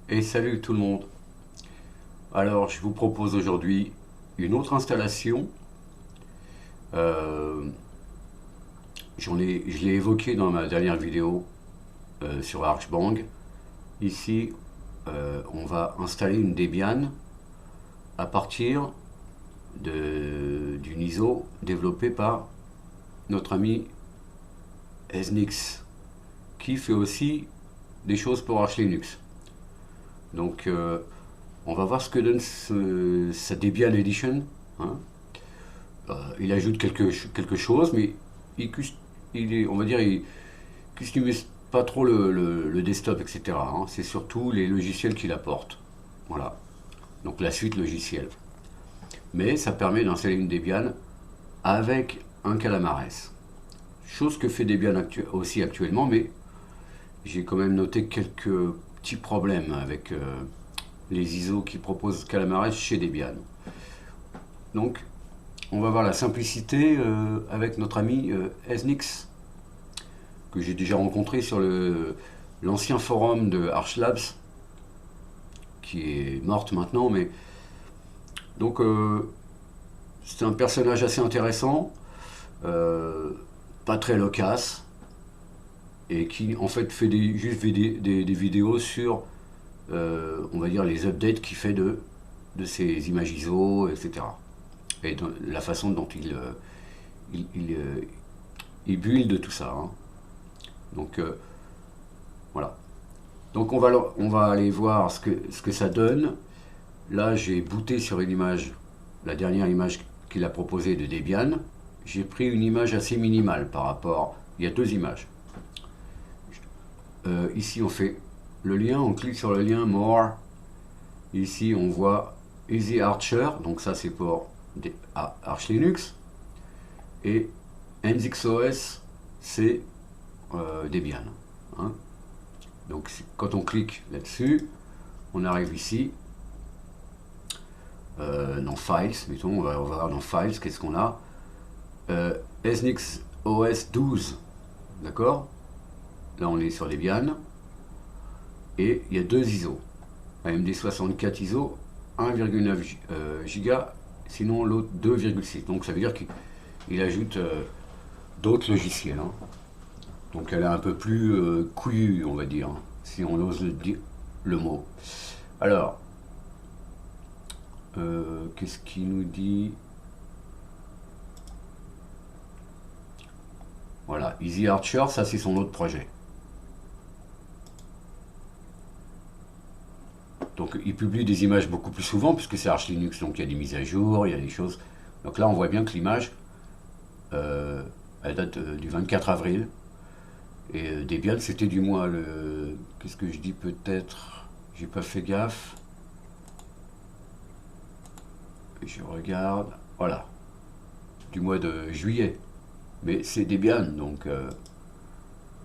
Et salut tout le monde. Alors, je vous propose aujourd'hui une autre installation. Euh, je l'ai évoqué dans ma dernière vidéo sur Archbang. Ici, on va installer une Debian à partir d'une ISO développée par notre ami Esnix, qui fait aussi des choses pour Arch Linux. Donc, on va voir ce que donne sa Debian Edition, hein. Il ajoute quelque chose, mais on va dire, il customise pas trop le desktop, etc., hein. C'est surtout les logiciels qu'il apporte. Voilà. Donc la suite logicielle. Mais ça permet d'installer une Debian avec un Calamares. Chose que fait Debian aussi actuellement, mais j'ai quand même noté quelques petits problèmes avec les ISO qui proposent Calamares chez Debian. Donc, on va voir la simplicité avec notre ami Esnix, que j'ai déjà rencontré sur l'ancien forum de ArchLabs, qui est morte maintenant, mais donc c'est un personnage assez intéressant, euh, pas très loquace, et qui en fait fait juste des vidéos sur, on va dire, les updates qu'il fait de ses images ISO, etc. Et la façon dont il build tout ça, hein. Donc voilà. Donc on va aller voir ce que ça donne. Là, j'ai booté sur une image, la dernière image qu'il a proposée de Debian. J'ai pris une image assez minimale par rapport. Il y a deux images. Ici, on fait le lien, on clique sur le lien More. Ici, on voit Easy Archer, donc ça c'est pour Arch Linux. Et NZXOS, c'est Debian, hein. Donc quand on clique là-dessus, on arrive ici dans Files, mettons, on va voir dans Files, qu'est-ce qu'on a, SNX OS 12, d'accord. Là on est sur Debian, et il y a deux ISO, AMD 64 ISO, 1,9 Go, sinon l'autre 2,6, donc ça veut dire qu'il ajoute d'autres logiciels, hein. Donc elle est un peu plus couillue, on va dire, hein, si on ose le mot. Alors, qu'est-ce qu'il nous dit? Voilà, Easy Archer, ça c'est son autre projet. Donc il publie des images beaucoup plus souvent, puisque c'est Arch Linux, donc il y a des mises à jour, il y a des choses. Donc là on voit bien que l'image, elle date du 24 avril. Et Debian, c'était du mois le. Qu'est-ce que je dis peut-être? J'ai pas fait gaffe. Je regarde. Voilà. Du mois de juillet. Mais c'est Debian, donc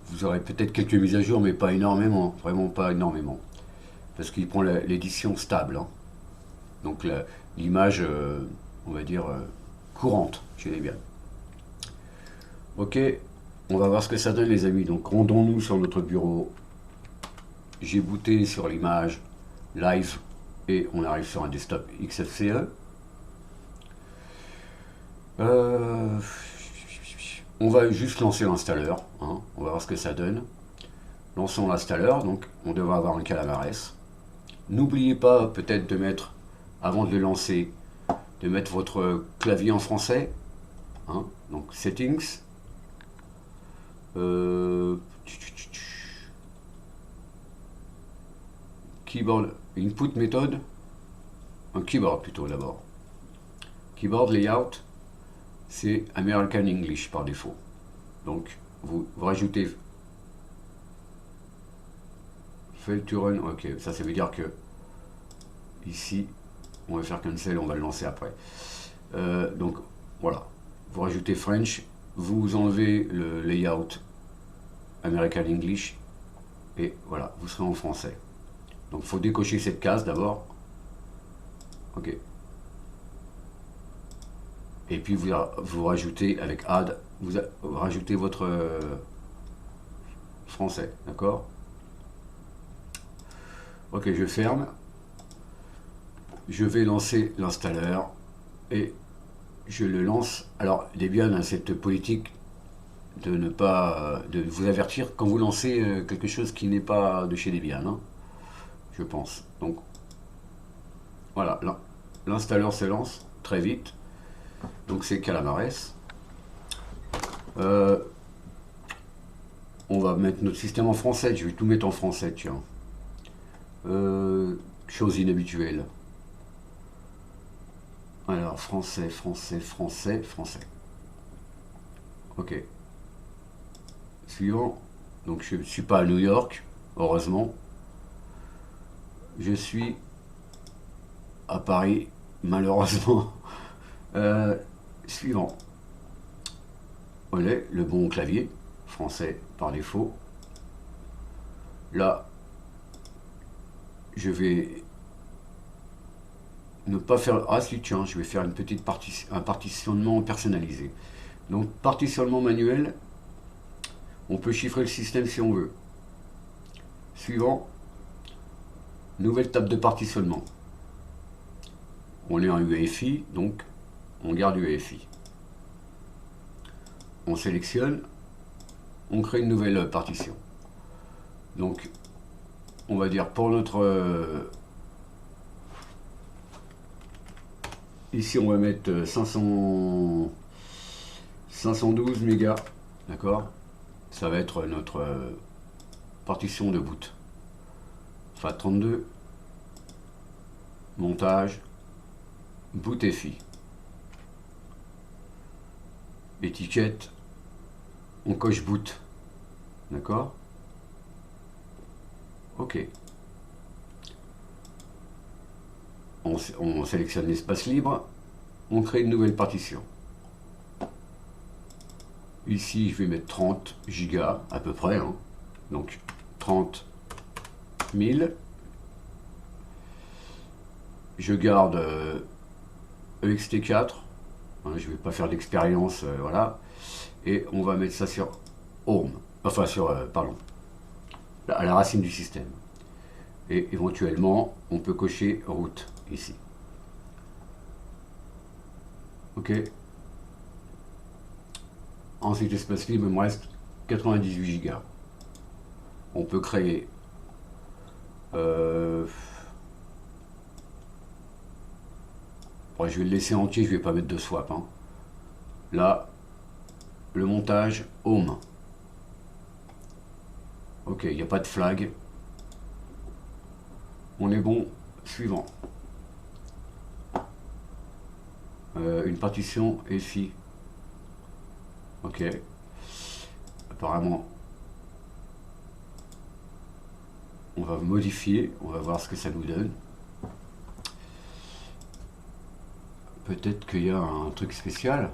vous aurez peut-être quelques mises à jour, mais pas énormément. Vraiment pas énormément. Parce qu'il prend l'édition stable, hein. Donc l'image, on va dire, courante chez Debian. Ok, on va voir ce que ça donne, les amis. Donc rendons-nous sur notre bureau. J'ai booté sur l'image live et on arrive sur un desktop XFCE. On va juste lancer l'installeur, hein. On va voir ce que ça donne. Lançons l'installeur, donc on devrait avoir un Calamares. N'oubliez pas peut-être de mettre, avant de le lancer, de mettre votre clavier en français, hein. Donc settings, keyboard input method, un keyboard plutôt d'abord. Keyboard layout, c'est American English par défaut. Donc vous rajoutez fail to run, ok, ça veut dire que ici on va faire cancel, on va le lancer après. Donc voilà, vous rajoutez French, vous enlevez le layout American English et voilà, vous serez en français. Donc il faut décocher cette case d'abord. Ok. Et puis vous rajoutez avec add, vous rajoutez votre français, d'accord. Ok, je ferme. Je vais lancer l'installeur et je le lance. Alors, Debian a cette politique de ne pas de vous avertir quand vous lancez quelque chose qui n'est pas de chez Debian, hein, je pense. Donc voilà, l'installeur se lance très vite. Donc c'est Calamares. Euh, on va mettre notre système en français. Je vais tout mettre en français, tiens. Chose inhabituelle. Alors français, français, français, français. Ok. Suivant. Donc je ne suis pas à New York, heureusement. Je suis à Paris, malheureusement. Suivant. Voilà, le bon clavier, français par défaut. Là, je vais ne pas faire... Ah si, tiens, je vais faire une petite un partitionnement personnalisé. Donc, partitionnement manuel, on peut chiffrer le système si on veut. Suivant, nouvelle table de partitionnement. On est en UEFI, donc on garde UEFI. On sélectionne, on crée une nouvelle partition. Donc, on va dire pour notre... ici, on va mettre 512 mégas, d'accord? Ça va être notre partition de boot. FAT32, montage, boot FI. Étiquette, on coche boot, d'accord? Ok. On sélectionne l'espace libre, on crée une nouvelle partition. Ici, je vais mettre 30 gigas à peu près, hein. Donc 30 000. Je garde EXT4, hein, je ne vais pas faire d'expérience, voilà. Et on va mettre ça sur Home, enfin sur, pardon, à la racine du système. Et éventuellement, on peut cocher route ici. Ok. Ensuite, espace libre, il me reste 98 gigas. On peut créer bon, je vais le laisser entier, je vais pas mettre de swap, hein. Là, le montage home. Ok, il n'y a pas de flag. On est bon. Suivant. Une partition FI. Ok. Apparemment, on va modifier. On va voir ce que ça nous donne. Peut-être qu'il y a un truc spécial.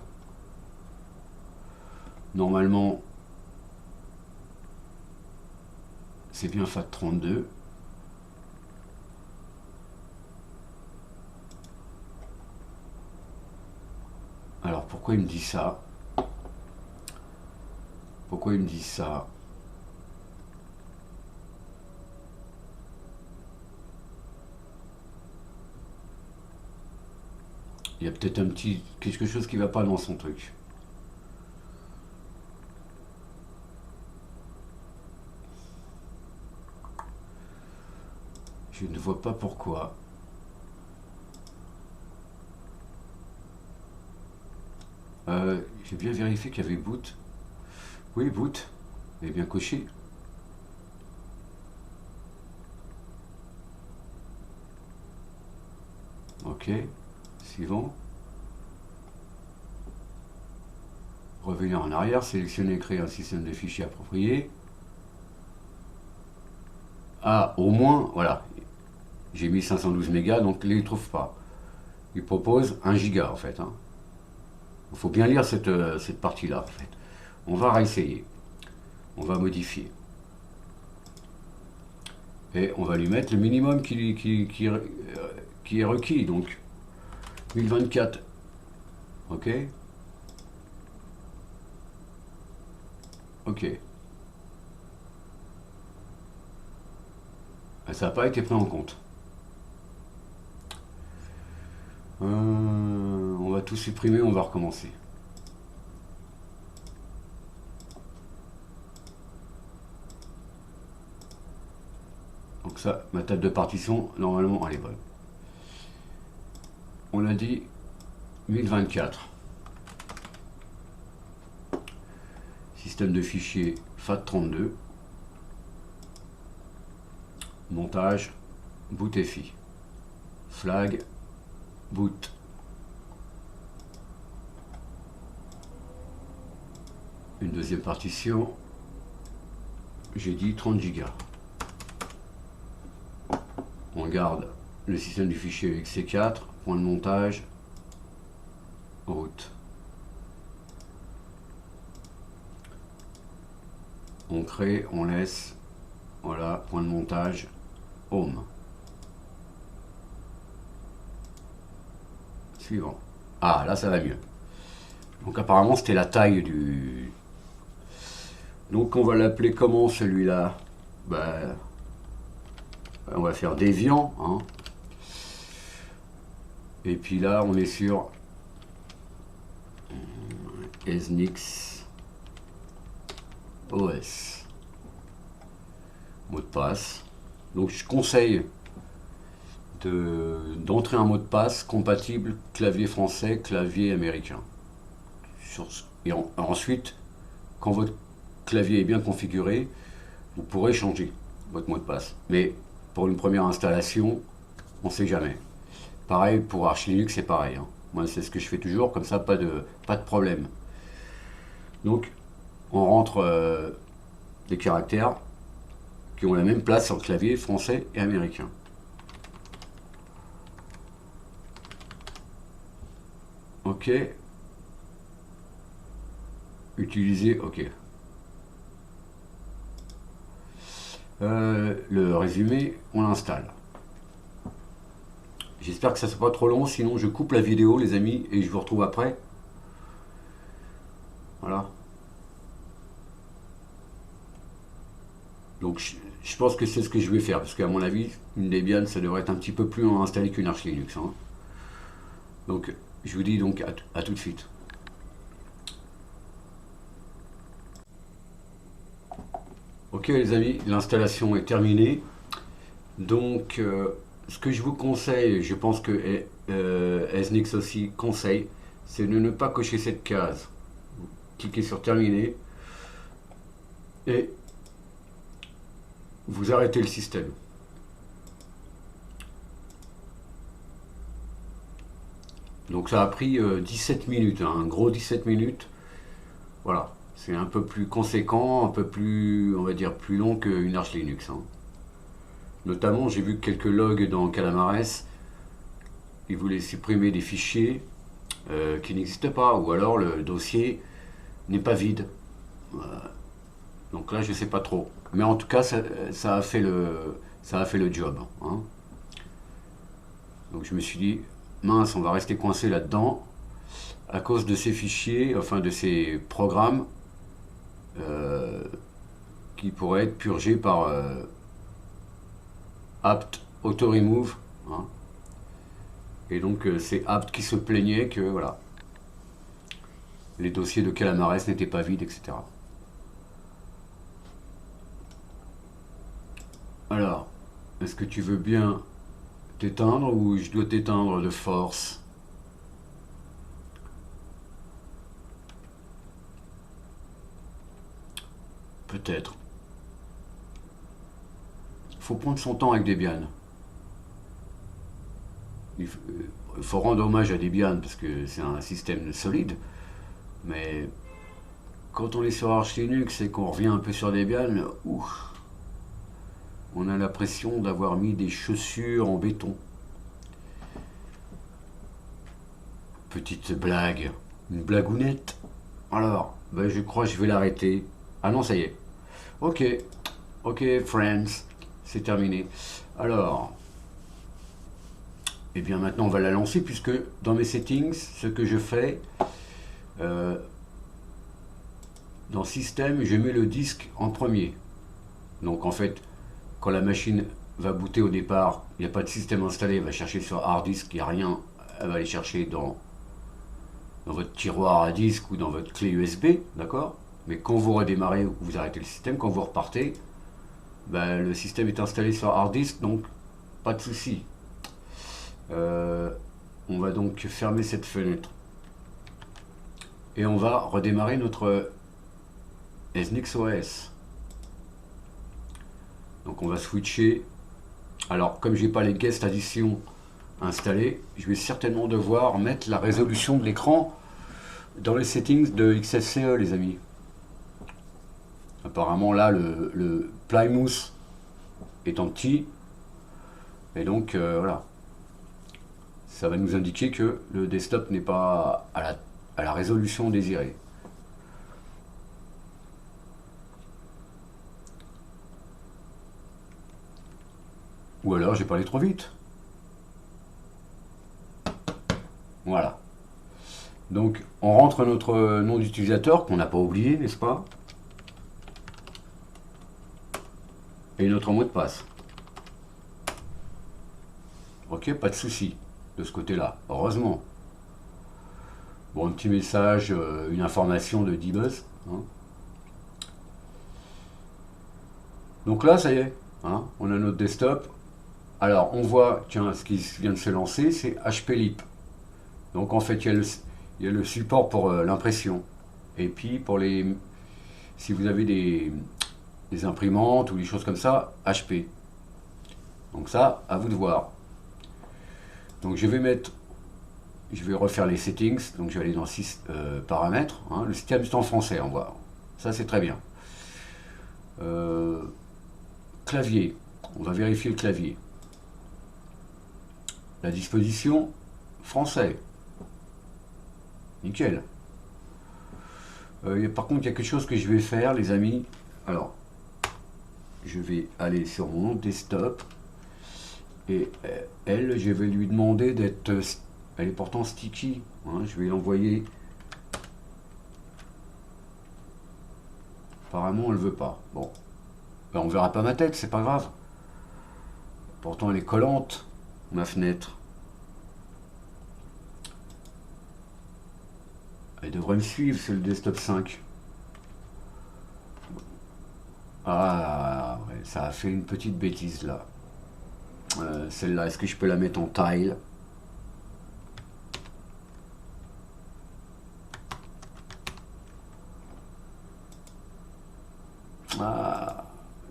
Normalement, c'est bien FAT32. Alors pourquoi il me dit ça? Pourquoi il me dit ça? Il y a peut-être un petit quelque chose qui va pas dans son truc. Je ne vois pas pourquoi. J'ai bien vérifié qu'il y avait boot. Oui, boot. Il est bien coché. Ok. Suivant. Revenir en arrière, sélectionner et créer un système de fichiers approprié. Ah, au moins, voilà. J'ai mis 512 mégas, donc il ne trouve pas. Il propose 1 giga en fait, hein. Il faut bien lire cette partie-là en fait. On va réessayer. On va modifier. Et on va lui mettre le minimum qui est requis, donc 1024. Ok. Ok. Ça n'a pas été pris en compte. On va tout supprimer, on va recommencer. Donc ça, ma table de partition, normalement, elle est bonne. On a dit 1024. Système de fichiers FAT32. Montage, boot FI. Flag, boot. Une deuxième partition. J'ai dit 30 Go. On garde le système du fichier exe4, point de montage, route. On crée, on laisse, voilà, point de montage, home. Suivant. Ah, là ça va mieux. Donc apparemment c'était la taille du... Donc on va l'appeler comment celui-là? On va faire Debian, hein. Et puis là on est sur SNIX OS. Mot de passe. Donc je conseille d'entrer un mot de passe compatible clavier français, clavier américain. Et ensuite, quand votre clavier est bien configuré, vous pourrez changer votre mot de passe. Mais pour une première installation, on ne sait jamais. Pareil pour Arch Linux, c'est pareil, hein. Moi, c'est ce que je fais toujours, comme ça, pas de problème. Donc, on rentre des caractères qui ont la même place sur le clavier français et américain. OK. Utiliser, OK. Le résumé, on l'installe. J'espère que ça ne sera pas trop long, sinon je coupe la vidéo, les amis, et je vous retrouve après. Voilà. Donc je pense que c'est ce que je vais faire, parce qu'à mon avis, une Debian, ça devrait être un petit peu plus installé qu'une Arch Linux, hein. Donc je vous dis donc à tout de suite. Ok les amis, l'installation est terminée. Donc ce que je vous conseille, je pense que SNIX aussi conseille, c'est de ne pas cocher cette case. Vous cliquez sur terminer et vous arrêtez le système. Donc ça a pris 17 minutes, hein, un gros 17 minutes. Voilà, c'est un peu plus conséquent, un peu plus, on va dire, plus long qu'une Arch Linux, hein. Notamment, j'ai vu quelques logs dans Calamares, ils voulaient supprimer des fichiers qui n'existent pas, ou alors le dossier n'est pas vide. Donc là, je sais pas trop. Mais en tout cas, ça a fait le job, hein. Donc je me suis dit, mince, on va rester coincé là-dedans à cause de ces fichiers, enfin de ces programmes qui pourraient être purgés par apt auto remove, hein. Et donc c'est apt qui se plaignait que voilà, les dossiers de Calamares n'étaient pas vides, etc. Alors, est-ce que tu veux bien t'éteindre ou je dois t'éteindre de force? Peut-être. Faut prendre son temps avec Debian. Il faut rendre hommage à Debian parce que c'est un système solide. Mais quand on est sur Arch Linux et qu'on revient un peu sur Debian, ouf, on a l'impression d'avoir mis des chaussures en béton. Petite blague, une blagounette. Alors, je crois que je vais l'arrêter. Ah non, ça y est. Ok, friends, c'est terminé. Alors, et bien maintenant on va la lancer puisque dans mes settings, ce que je fais, dans système, je mets le disque en premier. Donc en fait, quand la machine va booter au départ, il n'y a pas de système installé, elle va chercher sur hard disk, il n'y a rien, elle va aller chercher dans votre tiroir à disque ou dans votre clé USB, d'accord? Mais quand vous redémarrez ou que vous arrêtez le système, quand vous repartez, ben, le système est installé sur hard disk, donc pas de souci. On va donc fermer cette fenêtre et on va redémarrer notre SNIX OS. Donc on va switcher. Alors comme j'ai pas les guest additions installés, je vais certainement devoir mettre la résolution de l'écran dans les settings de XFCE, les amis. Apparemment là le Plymouth est en petit et donc voilà, ça va nous indiquer que le desktop n'est pas à la résolution désirée. Ou alors j'ai parlé trop vite. Voilà. Donc on rentre notre nom d'utilisateur qu'on n'a pas oublié, n'est-ce pas? Et notre mot de passe. Ok, pas de souci de ce côté-là, heureusement. Bon, un petit message, une information de Dbuzz. Hein. Donc là, ça y est, hein, on a notre desktop. Alors, on voit, tiens, ce qui vient de se lancer, c'est HPLIP. Donc en fait, il y a le support pour l'impression. Et puis, si vous avez des imprimantes ou des choses comme ça, HP. Donc ça, à vous de voir. Donc je vais refaire les settings. Donc je vais aller dans 6 paramètres. Hein. Le système est en français, on voit. Ça, c'est très bien. Clavier. On va vérifier le clavier. La disposition, français. Nickel. Par contre, il y a quelque chose que je vais faire, les amis. Alors, je vais aller sur mon desktop. Et elle, je vais lui demander d'être... Elle est pourtant sticky. Hein, je vais l'envoyer. Apparemment, elle veut pas. Bon. Ben, on verra pas ma tête, c'est pas grave. Pourtant, elle est collante, ma fenêtre. Elle devrait me suivre, c'est le desktop 5. Ah, ouais, ça a fait une petite bêtise là. Celle-là, est-ce que je peux la mettre en tile? Ah,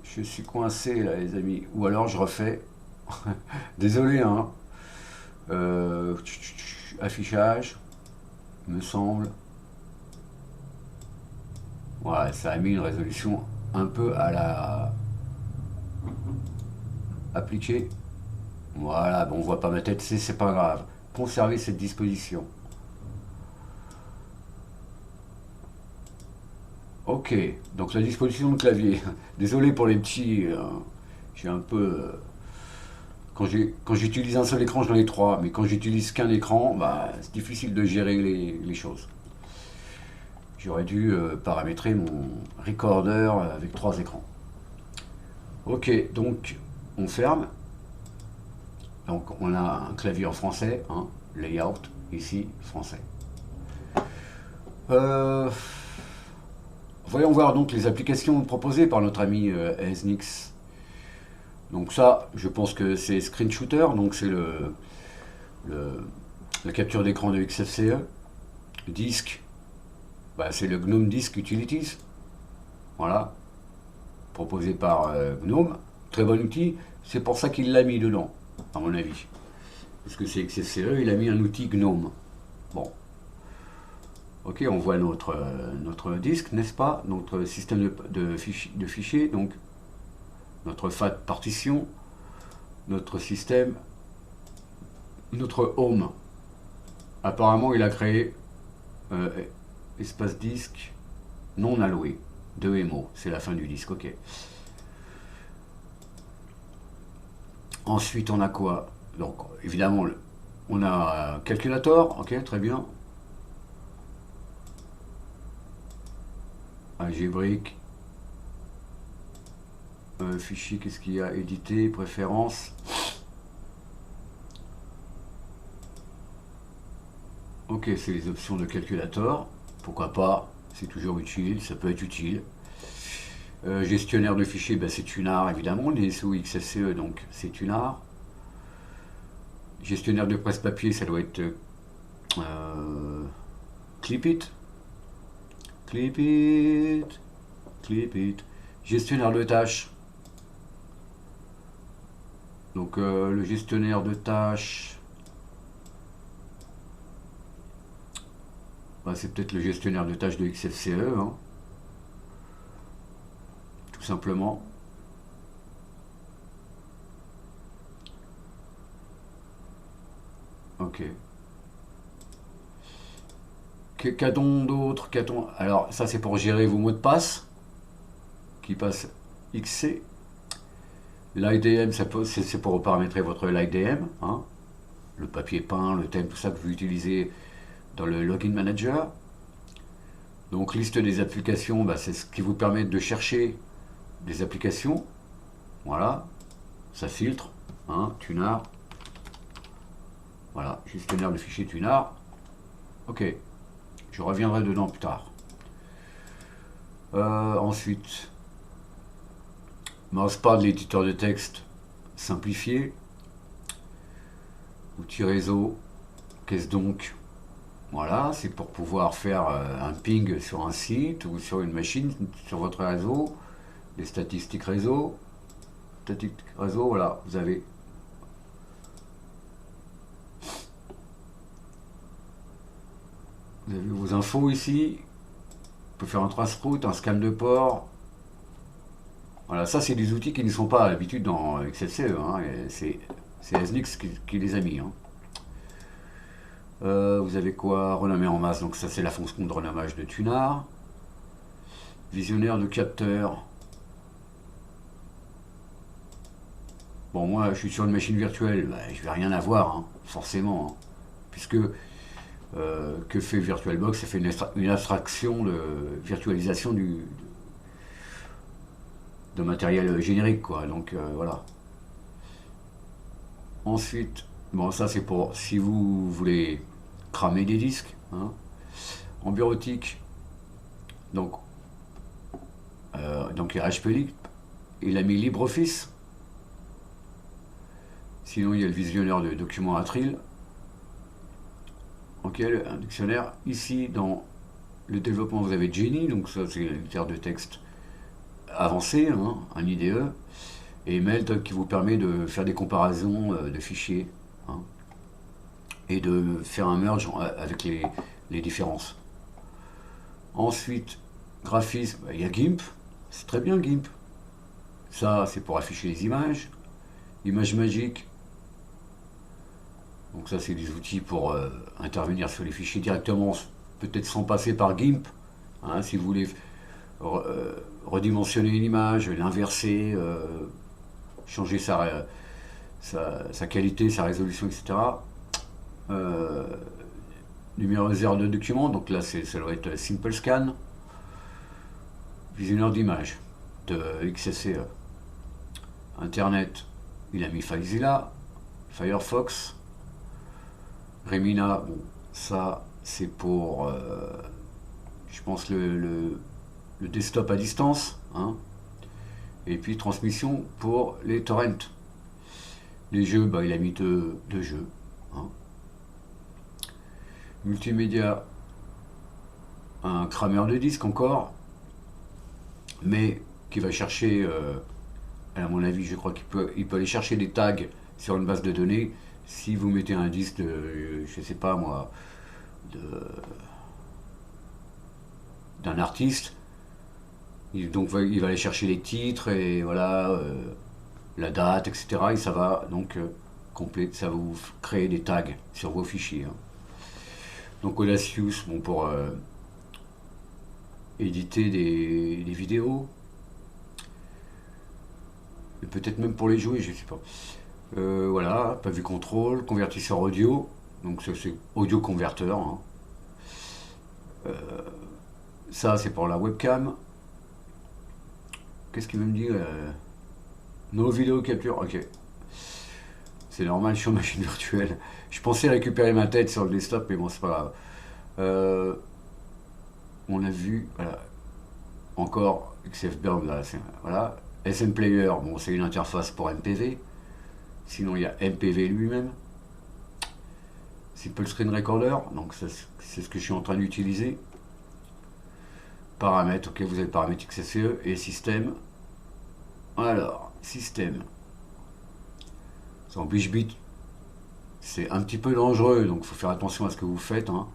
je suis coincé là, les amis. Ou alors je refais. Désolé, hein. Affichage, me semble. Ouais, ça a mis une résolution un peu à la appliquée. Voilà, bon, on voit pas ma tête, c'est pas grave. Conservez cette disposition. Ok, donc la disposition de clavier. Désolé pour les petits. J'ai un peu. Quand j'utilise un seul écran, j'en ai trois. Mais quand j'utilise qu'un écran, bah, c'est difficile de gérer les choses. J'aurais dû paramétrer mon recorder avec 3 écrans. Ok, donc on ferme. Donc on a un clavier en français, hein, layout, ici, français. Voyons voir donc les applications proposées par notre ami SNIX. Donc ça, je pense que c'est Screen Shooter, donc c'est la capture d'écran de XFCE. Disque, bah, c'est le GNOME Disk Utilities. Voilà, proposé par GNOME. Très bon outil, c'est pour ça qu'il l'a mis dedans, à mon avis. Parce que c'est XFCE, il a mis un outil GNOME. Bon. Ok, on voit notre disque, n'est-ce pas? Notre système de fichiers, donc notre FAT partition, notre système, notre home. Apparemment, il a créé espace disque non alloué, 2 MO, c'est la fin du disque, ok. Ensuite, on a quoi? Donc, évidemment, on a calculator, ok, très bien. Algébrique. Fichier, qu'est-ce qu'il y a? Éditer, préférences. Ok, c'est les options de calculateur. Pourquoi pas? C'est toujours utile, ça peut être utile. Gestionnaire de fichiers, bah, c'est Tunar évidemment. Les SO XFCE, donc c'est Tunar. Gestionnaire de presse-papier, ça doit être Clipit. Clipit. Clipit. Gestionnaire de tâches. Donc le gestionnaire de tâches, bah, c'est peut-être le gestionnaire de tâches de XFCE, hein, tout simplement. Ok. Qu'a-t-on d'autre? Alors ça c'est pour gérer vos mots de passe, qui passent XC. L'IDM, c'est pour paramétrer votre l'IDM, hein, le papier peint, le thème, tout ça que vous utilisez dans le Login Manager. Donc liste des applications, bah, c'est ce qui vous permet de chercher des applications. Voilà, ça filtre, hein, Tunar. Voilà, gestionnaire de fichiers Tunar. Ok, je reviendrai dedans plus tard. Ensuite, mousepad, l'éditeur de texte simplifié. Outil réseau, qu'est-ce donc? Voilà, c'est pour pouvoir faire un ping sur un site ou sur une machine, sur votre réseau. Les statistiques réseau. Statistiques réseau, voilà, vous avez vos infos ici. On peut faire un trace-route, un scan de port. Voilà, ça c'est des outils qui ne sont pas à l'habitude dans XFCE, hein, c'est SNIX qui les a mis. Hein. Vous avez quoi? Renommer en masse, donc ça c'est la fonction de renommage de Tunar. Visionnaire de capteur. Bon, moi je suis sur une machine virtuelle, bah, je vais rien avoir, hein, forcément. Hein, puisque que fait VirtualBox? Ça fait une abstraction de virtualisation de matériel générique, quoi. Donc voilà. Ensuite, bon, ça c'est pour si vous voulez cramer des disques. Hein. En bureautique, donc RHP, il a mis LibreOffice. Sinon, il y a le visionneur de documents Atril. Ok, un dictionnaire. Ici, dans le développement, vous avez Genie, donc ça c'est l'éditeur de texte avancé, hein, un IDE. Et Melt qui vous permet de faire des comparaisons de fichiers, hein, et de faire un merge avec les différences. Ensuite, graphisme, il y a GIMP, c'est très bien GIMP. Ça, c'est pour afficher les images. Image magique, donc ça, c'est des outils pour intervenir sur les fichiers directement, peut-être sans passer par GIMP. Hein, si vous voulez redimensionner une image, l'inverser, changer sa qualité, sa résolution, etc. Numériseur de documents, donc là ça doit être Simple Scan. Visionneur d'image de XFCE. Internet, il a mis FileZilla. Firefox. Remina, bon, ça c'est pour, je pense, le desktop à distance. Hein. Et puis transmission pour les torrents. Les jeux, bah, il a mis deux jeux. Hein. Multimédia, un crameur de disque encore, mais qui va chercher, à mon avis, je crois qu'il peut aller chercher des tags sur une base de données. Si vous mettez un disque de, je sais pas moi, d'un artiste, il va aller chercher les titres et voilà, la date, etc. Et ça va donc ça va vous créer des tags sur vos fichiers. Hein. Donc Audacious, bon, pour éditer des vidéos, et peut-être même pour les jouer, je sais pas. Voilà, pavie contrôle, convertisseur audio, donc c'est audio converteur. Hein. Ça c'est pour la webcam. Qu'est-ce qu'il me dit No vidéo capture, ok. C'est normal, je suis en machine virtuelle. Je pensais récupérer ma tête sur le desktop, mais bon, c'est pas grave. On a vu, voilà, encore XFBird là, voilà. SM Player, bon, c'est une interface pour MPV. Sinon, il y a MPV lui-même. Simple Screen Recorder, donc c'est ce que je suis en train d'utiliser. Paramètres, ok, vous avez paramètres XFCE et système. Alors, système. En BishBit, c'est un petit peu dangereux, donc il faut faire attention à ce que vous faites. Hein.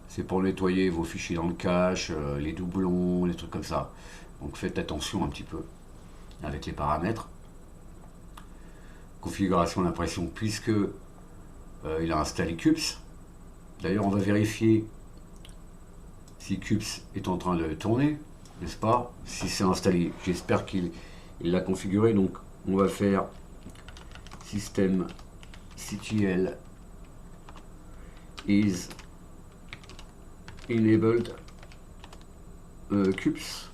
C'est pour nettoyer vos fichiers dans le cache, les doublons, les trucs comme ça. Donc faites attention un petit peu avec les paramètres. Configuration d'impression, puisque il a installé Cups. D'ailleurs, on va vérifier si Cups est en train de tourner, n'est-ce pas? Si c'est installé, j'espère qu'il l'a configuré. Donc on va faire système ctl is enabled Cups.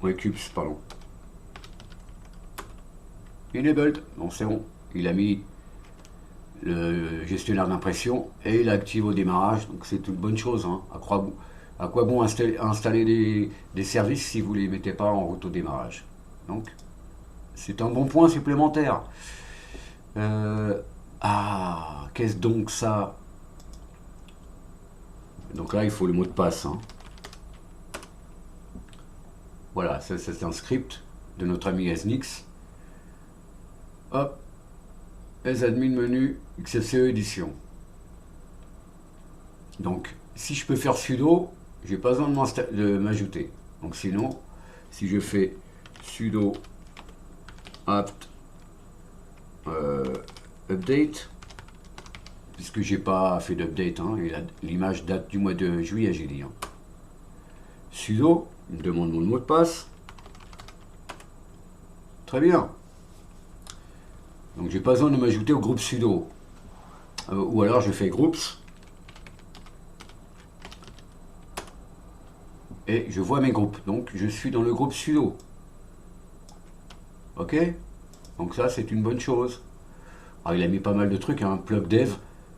Ouais, Cups, pardon. Enabled, bon c'est bon. Il a mis le gestionnaire d'impression et il active au démarrage, donc c'est une bonne chose. Hein. À quoi bon installer des services si vous ne les mettez pas en route au démarrage? Donc c'est un bon point supplémentaire. Qu'est-ce donc ça? Donc là il faut le mot de passe. Hein. Voilà, ça c'est un script de notre ami SNX. Hop, admin menu XFCE édition. Donc si je peux faire sudo, j'ai pas besoin de m'ajouter. Donc sinon, si je fais sudo apt update, puisque j'ai pas fait d'update, hein, l'image date du mois de juillet, j'ai dit. Hein. Sudo, il me demande mon mot de passe. Très bien. Donc j'ai pas besoin de m'ajouter au groupe sudo. Ou alors je fais groups. Et je vois mes groupes. Donc je suis dans le groupe sudo. Ok? Donc ça c'est une bonne chose. Alors il a mis pas mal de trucs, hein. Plug dev.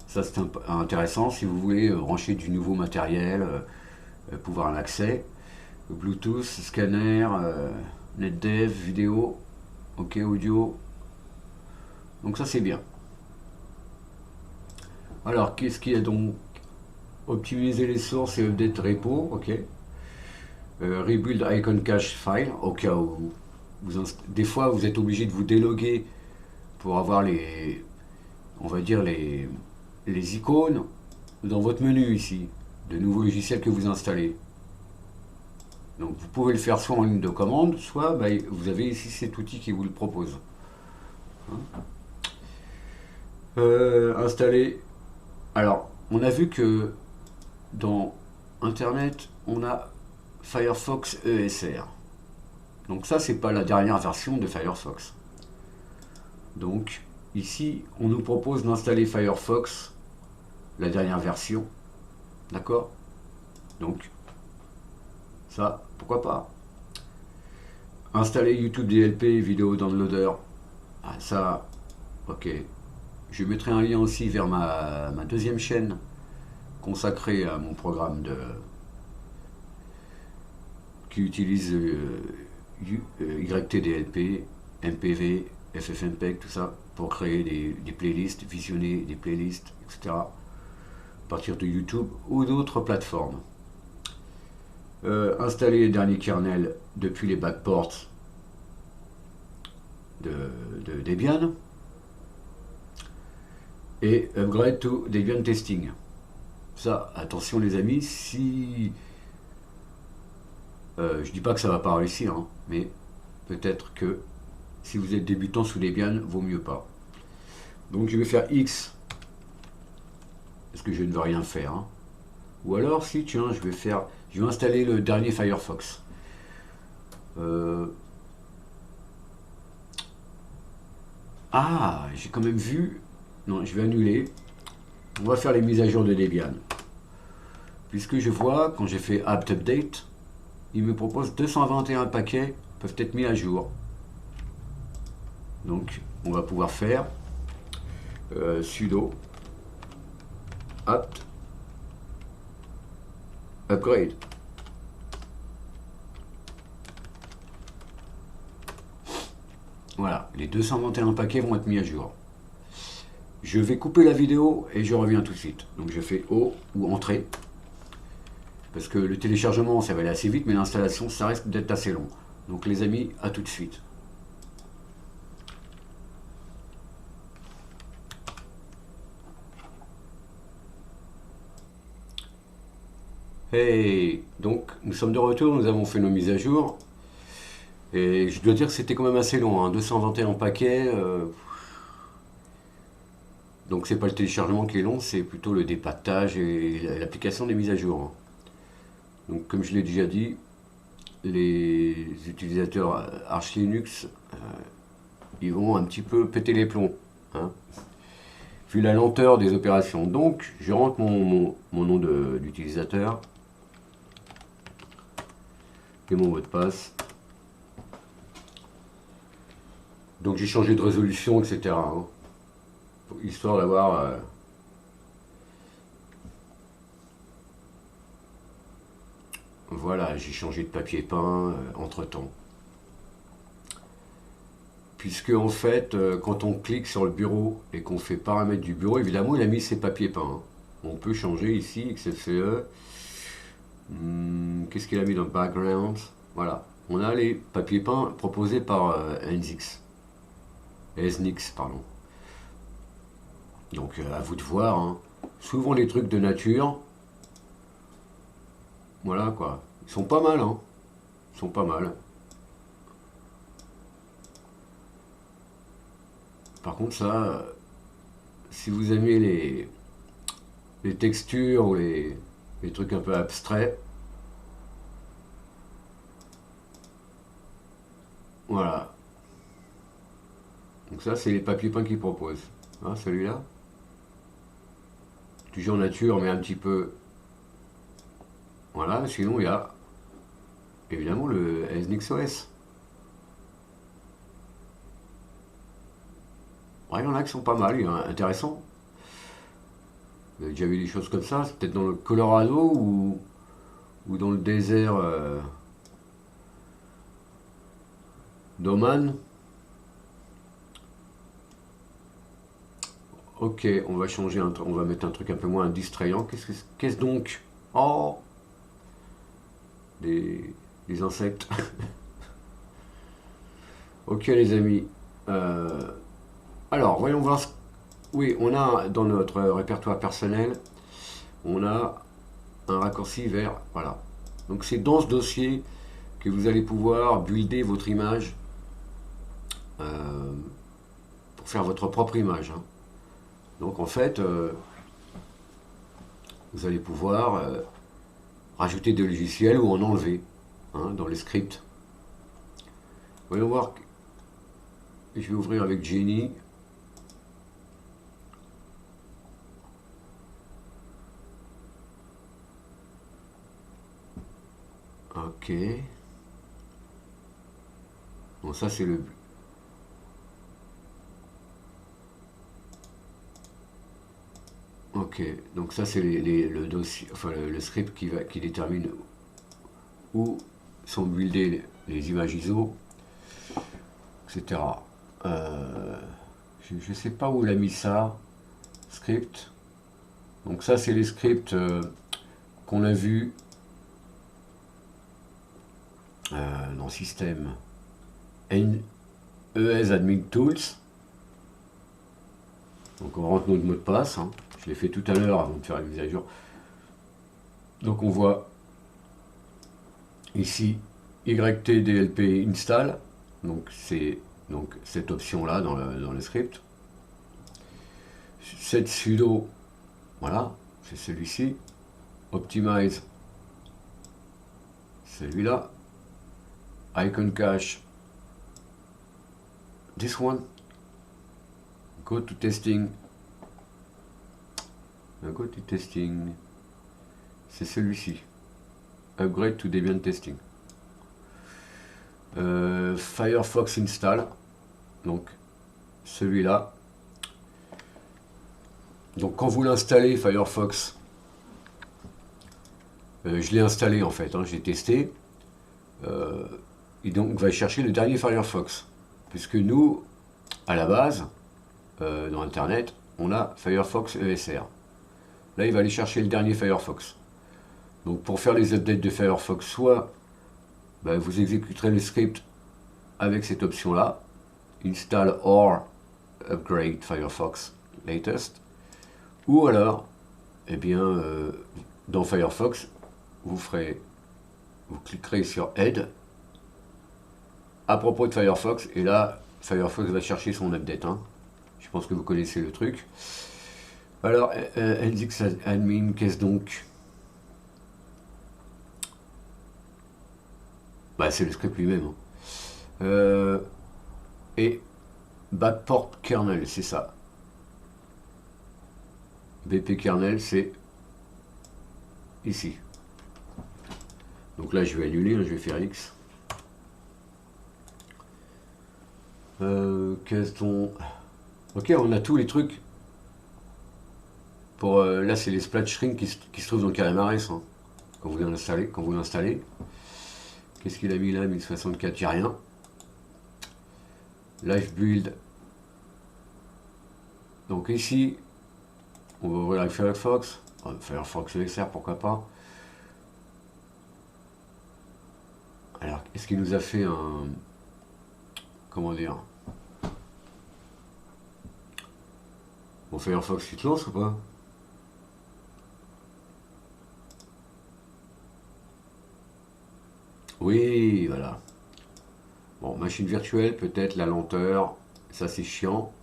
Ça c'est intéressant si vous voulez brancher du nouveau matériel, pouvoir un accès. Bluetooth, scanner, NetDev, vidéo. Ok, audio. Donc ça c'est bien. Alors qu'est-ce qu'il y a donc? Optimiser les sources et update repo, ok. Rebuild icon cache file, au cas où des fois vous êtes obligé de vous déloguer pour avoir on va dire les icônes dans votre menu ici, de nouveaux logiciels que vous installez. Donc vous pouvez le faire soit en ligne de commande, soit vous avez ici cet outil qui vous le propose. Hein? Installer. Alors, on a vu que dans Internet, on a Firefox ESR. Donc ça, c'est pas la dernière version de Firefox. Donc ici, on nous propose d'installer Firefox, la dernière version. D'accord? Donc, ça, pourquoi pas? Installer YouTube DLP, vidéo downloader. Ah, ça, ok. Je mettrai un lien aussi vers ma deuxième chaîne consacrée à mon programme qui utilise YTDLP, MPV, FFmpeg, tout ça, pour créer des playlists, visionner des playlists, etc. à partir de YouTube ou d'autres plateformes. Installer les derniers kernels depuis les backports de Debian. Et upgrade to Debian testing. Ça, attention les amis, si... je dis pas que ça va pas réussir, hein, mais peut-être que si vous êtes débutant sous Debian, vaut mieux pas. Donc je vais faire X, parce que je ne veux rien faire. Hein. Ou alors, si, tiens, je vais installer le dernier Firefox. J'ai quand même vu... Non, je vais annuler. On va faire les mises à jour de Debian. Puisque je vois, quand j'ai fait apt update, il me propose 221 paquets peuvent être mis à jour. Donc on va pouvoir faire sudo apt upgrade. Voilà, les 221 paquets vont être mis à jour. Je vais couper la vidéo et je reviens tout de suite. Donc je fais O ou Entrée. Parce que le téléchargement, ça va aller assez vite, mais l'installation, ça risque d'être assez long. Donc les amis, à tout de suite. Hey, donc nous sommes de retour, nous avons fait nos mises à jour. Et je dois dire que c'était quand même assez long, hein, 221 paquets. Donc c'est pas le téléchargement qui est long, c'est plutôt le dépackage et l'application des mises à jour. Donc comme je l'ai déjà dit, les utilisateurs Arch Linux, ils vont un petit peu péter les plombs, hein, vu la lenteur des opérations. Donc je rentre mon nom d'utilisateur et mon mot de passe. Donc j'ai changé de résolution, etc. hein, histoire d'avoir... voilà, j'ai changé de papier peint entre temps. Puisque en fait, quand on clique sur le bureau et qu'on fait paramètres du bureau, évidemment il a mis ses papiers peints. On peut changer ici, XFCE. Qu'est-ce qu'il a mis dans le background? Voilà, on a les papiers peints proposés par SNX, pardon. Donc à vous de voir, hein. Souvent les trucs de nature, voilà quoi, ils sont pas mal, hein. Ils sont pas mal. Par contre ça, si vous aimez les textures ou les trucs un peu abstraits, voilà. Donc ça c'est les papiers peints qu'ils proposent. Hein, celui-là. Toujours nature mais un petit peu... Voilà, sinon il y a évidemment le SNXOS. Ouais, il y en a qui sont pas mal, il y en a intéressants. Vous avez déjà vu des choses comme ça, c'est peut-être dans le Colorado ou dans le désert d'Oman. Ok, on va changer, on va mettre un truc un peu moins distrayant. Qu'est-ce donc? Oh, des insectes. Ok les amis. Alors, voyons voir. Oui, on a dans notre répertoire personnel, on a un raccourci vers... Voilà. Donc c'est dans ce dossier que vous allez pouvoir builder votre image pour faire votre propre image. Hein. Donc en fait, vous allez pouvoir rajouter des logiciels ou en enlever hein, dans les scripts. Voyons voir. Je vais ouvrir avec Jenny. Ok. Bon, ça c'est le... Ok, donc ça c'est le dossier, enfin le script qui détermine où sont buildées les images ISO, etc. Je ne sais pas où il a mis ça, script. Donc ça c'est les scripts qu'on a vus dans système ES Admin Tools. Donc on rentre notre mot de passe, hein. Je l'ai fait tout à l'heure avant de faire la mise à jour. Donc on voit ici YTDLP install, donc c'est donc cette option là dans le script. Set sudo, voilà, c'est celui-ci. Optimize, celui-là. Icon cache, this one. Go to testing. Go to testing. C'est celui-ci. Upgrade to Debian testing. Firefox install, donc celui-là. Donc quand vous l'installez, Firefox, je l'ai installé en fait, hein, j'ai testé, et donc il va chercher le dernier Firefox, puisque nous, à la base, dans Internet, on a Firefox ESR. Là, il va aller chercher le dernier Firefox. Donc pour faire les updates de Firefox, soit vous exécuterez le script avec cette option-là, install or upgrade Firefox latest, ou alors, eh bien, dans Firefox, vous cliquerez sur Aide à propos de Firefox, et là, Firefox va chercher son update. Hein. Je pense que vous connaissez le truc. Alors, NZX admin, qu'est-ce donc? C'est le script lui-même. Hein. Et backport kernel, c'est ça. BP kernel, c'est ici. Donc là, je vais annuler, hein, je vais faire X. Ok, on a tous les trucs. Là, c'est les splash screens qui se trouvent dans Calamares. Hein, quand vous l'installez. Qu'est-ce qu'il a mis là? 1064, il n'y a rien. Live build. Donc ici, on va ouvrir avec Firefox. Firefox ESR, pourquoi pas. Alors, est-ce qu'il nous a fait un... Comment dire? Bon, Firefox, tu te lances ou pas? Oui, voilà. Bon, machine virtuelle, peut-être la lenteur, ça c'est chiant.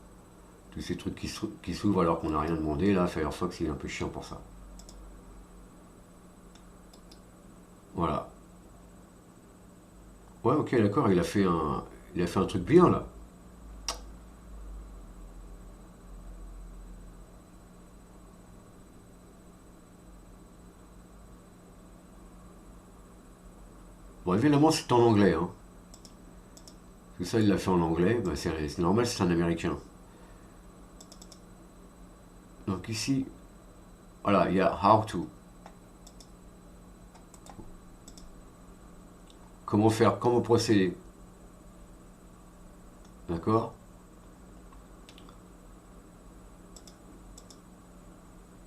Tous ces trucs qui s'ouvrent alors qu'on n'a rien demandé, là, Firefox, il est un peu chiant pour ça. Voilà. Ouais, ok, d'accord, il a fait un truc bien, là. Bon, évidemment, c'est en anglais, hein. Tout ça, il l'a fait en anglais. C'est normal, c'est un américain. Donc ici, voilà, il y a how to. Comment faire, comment procéder. D'accord?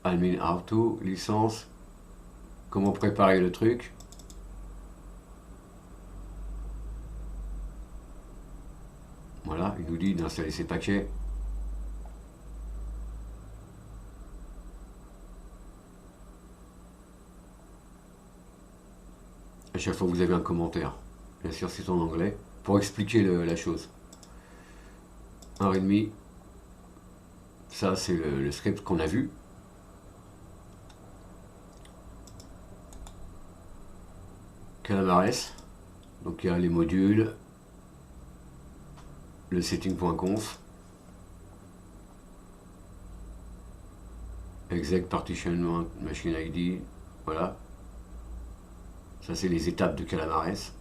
Admin how to, licence. Comment préparer le truc. Voilà, il nous dit d'installer ses paquets. À chaque fois que vous avez un commentaire, bien sûr c'est en anglais, pour expliquer la chose. 1,5. Ça c'est le script qu'on a vu. Calamares. Donc il y a les modules, le setting.conf, exec partition machine ID, voilà. Ça c'est les étapes de Calamares.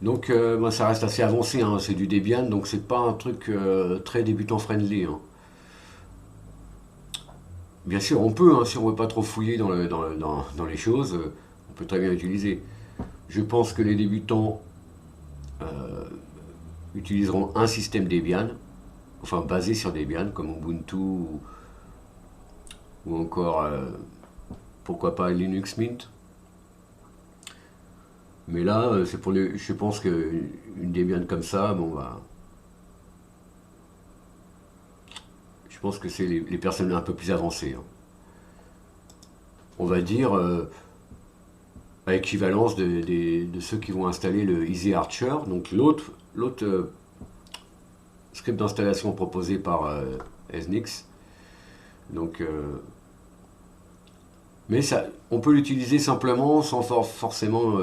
Donc ça reste assez avancé, hein. C'est du Debian, donc c'est pas un truc très débutant friendly. Hein. Bien sûr, on peut, hein, si on veut pas trop fouiller dans les choses, on peut très bien utiliser. Je pense que les débutants utiliseront un système Debian, enfin basé sur Debian, comme Ubuntu ou encore, pourquoi pas Linux Mint. Mais là, c'est pour les, je pense qu'une Debian comme ça, je pense que c'est les personnes un peu plus avancées. Hein. On va dire à l'équivalence de ceux qui vont installer le Easy Archer, donc l'autre script d'installation proposé par SNX. Donc, mais ça, on peut l'utiliser simplement sans forcément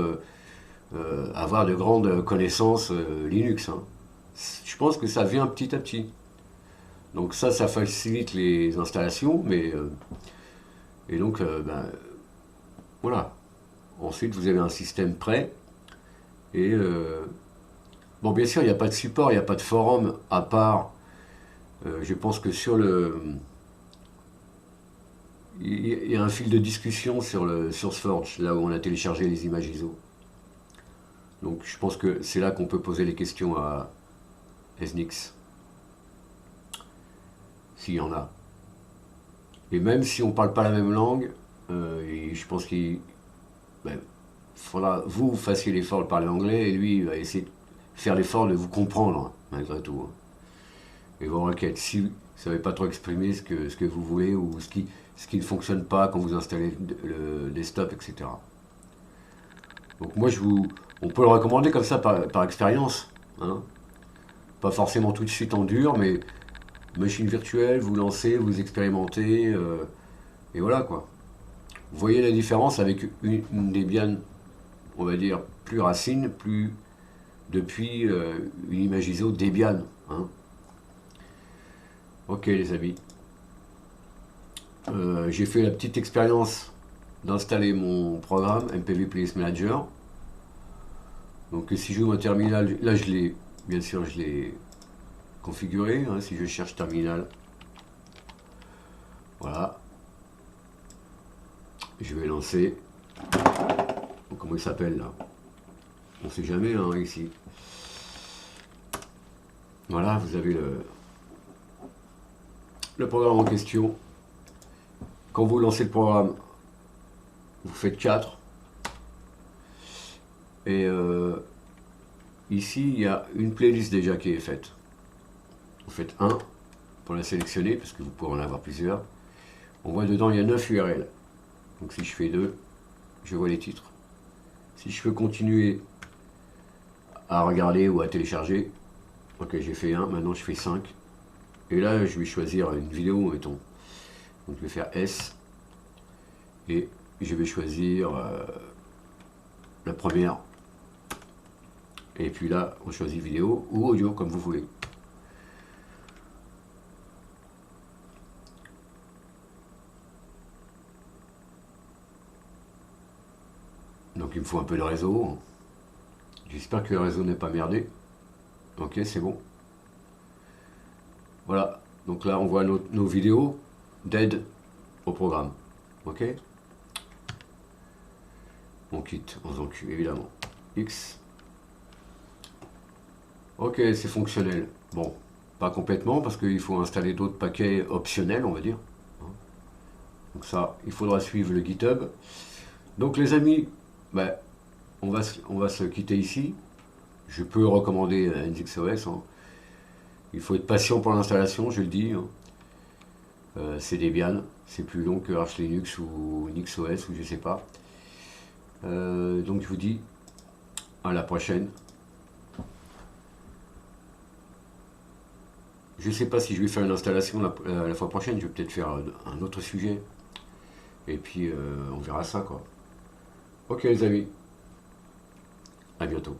avoir de grandes connaissances Linux. Hein. Je pense que ça vient petit à petit. Donc ça facilite les installations, mais et donc voilà. Ensuite, vous avez un système prêt et bon, bien sûr, il n'y a pas de support, il n'y a pas de forum à part. Je pense que sur le il y a un fil de discussion sur le SourceForge, là où on a téléchargé les images ISO. Donc je pense que c'est là qu'on peut poser les questions à SNIX, s'il y en a. Et même si on ne parle pas la même langue, et je pense qu'il faudra vous fassiez l'effort de parler anglais et lui il va essayer de faire l'effort de vous comprendre, hein, malgré tout. Hein. Et vos requêtes, si vous ne savez pas trop exprimer ce que vous voulez ou ce qui ne fonctionne pas quand vous installez le desktop, etc. Donc moi, on peut le recommander comme ça par expérience. Hein. Pas forcément tout de suite en dur, mais machine virtuelle, vous lancez, vous expérimentez, et voilà quoi. Vous voyez la différence avec une Debian, on va dire, plus racine, plus depuis une image ISO Debian. Hein. Ok les amis. J'ai fait la petite expérience d'installer mon programme MPV Place Manager. Donc si j'ouvre un terminal, là bien sûr je l'ai configuré, hein, si je cherche terminal, voilà, je vais lancer, comment il s'appelle là, on sait jamais hein, ici, voilà, vous avez le programme en question. Quand vous lancez le programme, vous faites 4. Et ici, il y a une playlist déjà qui est faite. Vous faites 1 pour la sélectionner, parce que vous pouvez en avoir plusieurs. On voit dedans, il y a 9 URL. Donc si je fais 2, je vois les titres. Si je veux continuer à regarder ou à télécharger, ok, j'ai fait 1, maintenant je fais 5. Et là, je vais choisir une vidéo, mettons. Donc je vais faire S. Et je vais choisir la première. Et puis là, on choisit vidéo ou audio, comme vous voulez. Donc il me faut un peu de réseau. J'espère que le réseau n'est pas merdé. Ok, c'est bon. Voilà. Donc là, on voit nos vidéos d'aide au programme. Ok. On quitte en faisant Q, évidemment. X. Ok, c'est fonctionnel. Bon, pas complètement, parce qu'il faut installer d'autres paquets optionnels, on va dire. Donc ça, il faudra suivre le GitHub. Donc les amis, on va se quitter ici. Je peux recommander NZXOS. Hein. Il faut être patient pour l'installation, je le dis. Hein. C'est Debian, c'est plus long que Arch Linux ou NixOS ou je sais pas. Donc je vous dis à la prochaine. Je sais pas si je vais faire une installation la fois prochaine, je vais peut-être faire un autre sujet. Et puis on verra ça quoi. Ok les amis, à bientôt.